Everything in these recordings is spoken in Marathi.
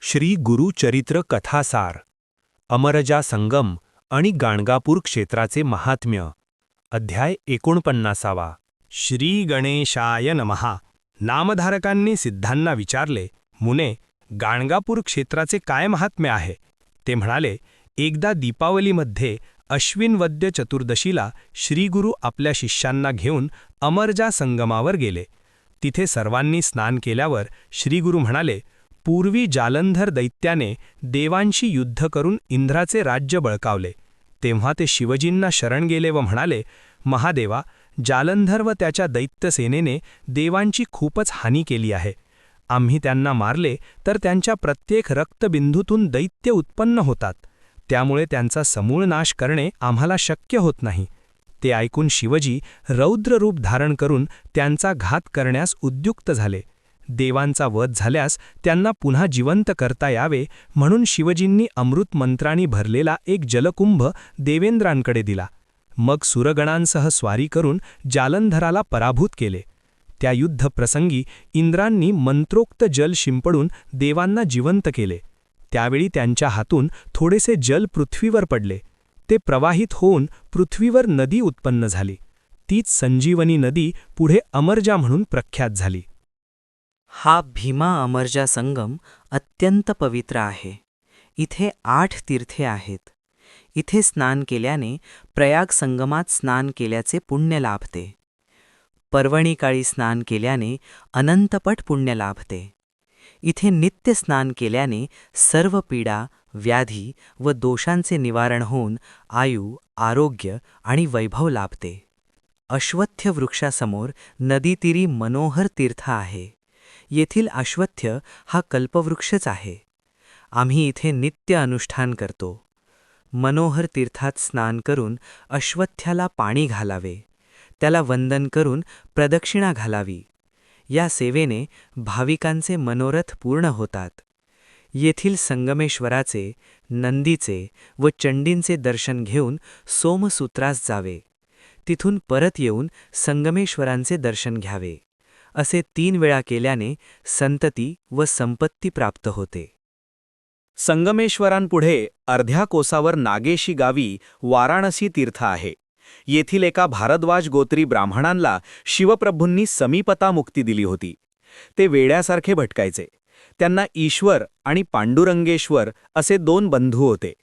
श्री गुरु चरित्र कथासार अमरजा संगम आणि गाणगापूर क्षेत्राचे महात्म्य अध्याय 49. श्री गणेशाय नमः. नामधारकांनी सिद्धांना विचारले, मुने, गाणगापूर क्षेत्राचे काय महात्म्य आहे? ते म्हणाले, एकदा दीपावलीमध्ये अश्विन वद्य चतुर्दशीला श्रीगुरु आपल्या शिष्यांना घेऊन अमरजा संगमावर गेले. तिथे सर्वांनी स्नान केल्यावर श्रीगुरु म्हणाले, पूर्वी जालंधर दैत्याने देवांशी युद्ध करून इंद्राचे राज्य बळकावले. तेव्हा ते शिवजींना शरण गेले व म्हणाले, महादेवा, जालंधर व त्याच्या दैत्यसेनेने देवांची खूपच हानी केली आहे. आम्ही त्यांना मारले तर त्यांच्या प्रत्येक रक्तबिंदूतून दैत्य उत्पन्न होतात. त्यामुळे त्यांचा समूळ नाश करणे आम्हाला शक्य होत नाही. ते ऐकून शिवजी रौद्र रूप धारण करून त्यांचा घात करण्यास उद्युक्त झाले. देवांचा वध झाल्यास त्यांना पुन्हा जिवंत करता यावे म्हणून शिवजींनी अमृत मंत्रांनी भरलेला एक जलकुंभ देवेंद्रांकडे दिला. मग सुरगणांसह स्वारी करून जालंधराला पराभूत केले. त्या युद्धप्रसंगी इंद्रांनी मंत्रोक्त जल शिंपडून देवांना जिवंत केले. त्यावेळी त्यांच्या हातून थोडेसे जल पृथ्वीवर पडले. ते प्रवाहित होऊन पृथ्वीवर नदी उत्पन्न झाली. तीच संजीवनी नदी पुढे अमरजा म्हणून प्रख्यात झाली. हा भीमा अमरजा संगम अत्यंत पवित्र आहे. इथे 8 तीर्थे आहेत. इथे स्नान केल्याने प्रयाग संगमात स्नान केल्याचे पुण्य लाभते. पर्वणी काळी स्नान केल्याने अनंतपट पुण्य लाभते. इथे नित्य स्नान केल्याने सर्व पीडा, व्याधी व दोषांचे निवारण होऊन आयु, आरोग्य आणि वैभव लाभते. अश्वत्थ वृक्षासमोर नदीतीरी मनोहर तीर्थ आहे. येथील अश्वत्थ हा कल्पवृक्षच आहे. आम्ही इथे नित्य अनुष्ठान करतो. मनोहर तीर्थात स्नान करून अश्वत्थ्याला पाणी घालावे. त्याला वंदन करून प्रदक्षिणा घालावी. या सेवेने भाविकांचे मनोरथ पूर्ण होतात. येथील संगमेश्वराचे, नंदीचे व चंडींचे दर्शन घेऊन सोमसूत्रास जावे. तिथून परत येऊन संगमेश्वरांचे दर्शन घ्यावे. असे 3 वेळा केल्याने संतती व संपत्ती प्राप्त होते. संगमेश्वरांपुढे अर्ध्या कोसावर नागेशी गावी वाराणसी तीर्थ आहे. येथील एका भारद्वाज गोत्री ब्राह्मणांना शिवप्रभूंनी समीपता मुक्ती दिली होती. ते वेड्यासारखे भटकायचे. त्यांना ईश्वर आणि पांडुरंगेश्वर असे 2 बंधू होते.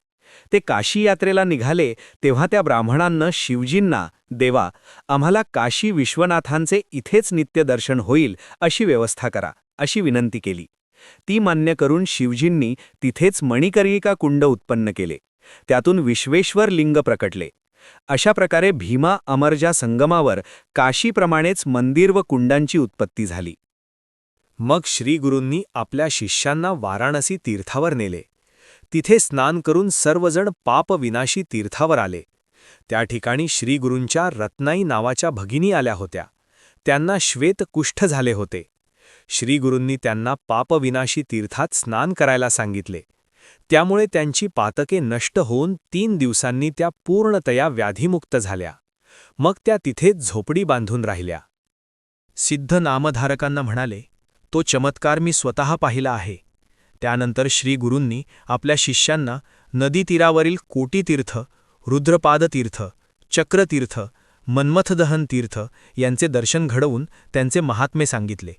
ते काशी यात्रेला निघाले तेव्हा त्या ब्राह्मणांना शिवजींना, देवा, आम्हाला काशी विश्वनाथांचे इथेच नित्य दर्शन होईल अशी व्यवस्था करा, अशी विनंती केली. ती मान्य करून शिवजींनी तिथेच मणिकर्णिका कुंड उत्पन्न केले. त्यातून विश्वेश्वर लिंग प्रकटले. अशा प्रकारे भीमा अमरजा संगमावर काशीप्रमाणेच मंदिर व कुंडांची उत्पत्ती झाली. मग श्रीगुरूंनी आपल्या शिष्यांना वाराणसी तीर्थावर नेले. तिथे स्नान करून सर्वजण पापविनाशी तीर्थावर आले. त्या ठिकाणी श्रीगुरूंच्या रत्नाई नावाच्या भगिनी आल्या होत्या. त्यांना श्वेत कुष्ठ झाले होते. श्रीगुरूंनी त्यांना पापविनाशी तीर्थात स्नान करायला सांगितले. त्यामुळे त्यांची पातके नष्ट होऊन 3 दिवसांनी त्या पूर्णतया व्याधीमुक्त झाल्या. मग त्या तिथेच झोपडी बांधून राहिल्या. सिद्ध नामधारकांना म्हणाले, तो चमत्कार मी स्वतः पाहिला आहे. त्यानंतर श्रीगुरूंनी आपल्या शिष्यांना नदीतीरावरील कोटीतीर्थ, रुद्रपादतीर्थ, चक्रतीर्थ, मन्मथदहन तीर्थ यांचे दर्शन घडवून त्यांचे महात्म्य सांगितले.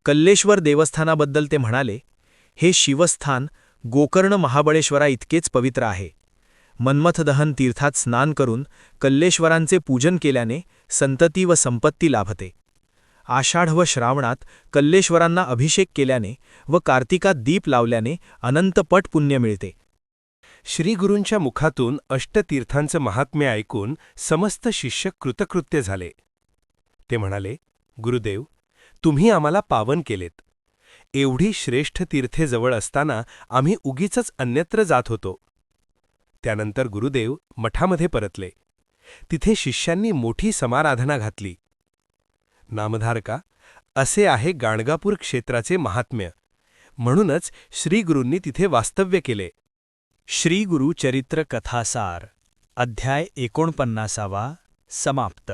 कल्लेश्वर देवस्थानाबद्दल ते म्हणाले, हे शिवस्थान गोकर्ण महाबळेश्वरा इतकेच पवित्र आहे. मन्मथदहन तीर्थात स्नान करून कल्लेश्वरांचे पूजन केल्याने संतती व संपत्ती लाभते. आषाढ व श्रावणात कल्लेश्वरांना अभिषेक केल्याने व कार्तिकात दीप लावल्याने अनंतपट पुण्य मिळते. श्रीगुरूंच्या मुखातून अष्टतीर्थांचं महात्म्य ऐकून समस्त शिष्य कृतकृत्य झाले. ते म्हणाले, गुरुदेव, तुम्ही आम्हाला पावन केलेत. एवढी श्रेष्ठ तीर्थे जवळ असताना आम्ही उगीचच अन्यत्र जात होतो. त्यानंतर गुरुदेव मठामध्ये परतले. तिथे शिष्यांनी मोठी समाराधना घातली. नामधारका, असे आहे गाणगापूर क्षेत्राचे महात्म्य. म्हणूनच श्रीगुरूंनी तिथे वास्तव्य केले. श्री गुरु चरित्र कथासार अध्याय 49 समाप्त.